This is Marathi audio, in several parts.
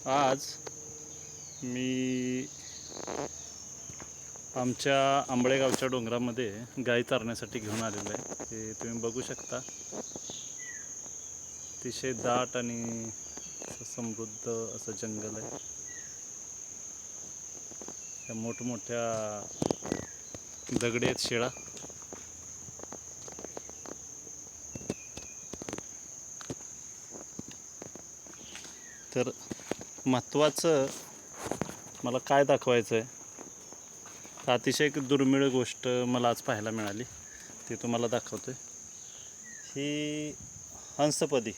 आज मी आमच्या आंबळेगावच्या डोंगरामध्ये गाई चारण्यासाठी घेऊन आलेलो आहे। हे तुम्ही बघू शकता, अतिशय दाट आणि समृद्ध असं जंगल आहे। त्या मोठमोठ्या दगडी आहेत शिळा। तर महत्त्वाचं मला काय दाखवायचं आहे, अतिशय एक दुर्मिळ गोष्ट मला आज पाहायला मिळाली, ती तुम्हाला दाखवतोय। ही हंसपदी,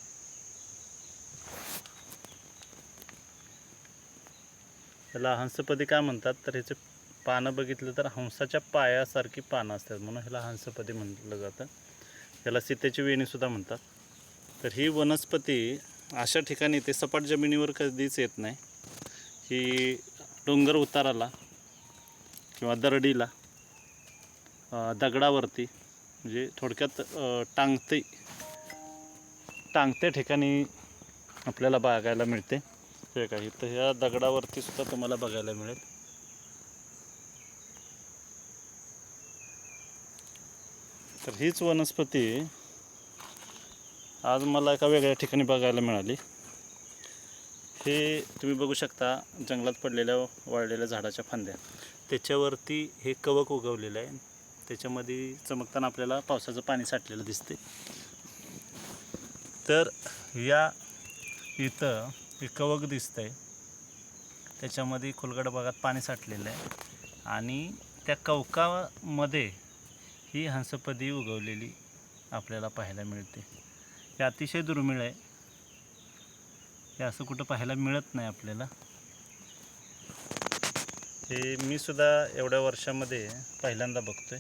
ह्याला हंसपदी काय म्हणतात तर ह्याचे पानं बघितलं तर हंसाच्या पायासारखी पानं असतात, म्हणून ह्याला हंसपदी म्हटलं जातं। ह्याला सीतेची वेणीसुद्धा म्हणतात। तर ही वनस्पती अशा ठिकाणी ते सपाट जमिनीवर कधीच येत नाही। ही डोंगर उताराला किंवा दरडीला, दगडावरती, म्हणजे थोडक्यात टांगत्या ठिकाणी आपल्याला बघायला मिळते। हे काही तर ह्या दगडावरती सुद्धा तुम्हाला बघायला मिळेल। तर हीच वनस्पती आज मला एका वेगळ्या ठिकाणी बघायला मिळाली। हे तुम्ही बघू शकता, जंगलात पडलेल्या वाळलेल्या झाडाच्या फांद्या, त्याच्यावरती हे कवक उगवलेलं आहे। त्याच्यामध्ये चमकताना आपल्याला पावसाचं पाणी साठलेलं दिसते। तर इथं हे कवक दिसतंय, त्याच्यामध्ये खोलगट भागात पाणी साठलेलं आहे आणि त्या कवकामध्ये ही हंसपदी उगवलेली आपल्याला पाहायला मिळते। हे अतिशय दुर्मिळ आहे, हे असं कुठं पाहायला मिळत नाही आपल्याला। हे मी सुद्धा एवढ्या वर्षामध्ये पहिल्यांदा बघतोय।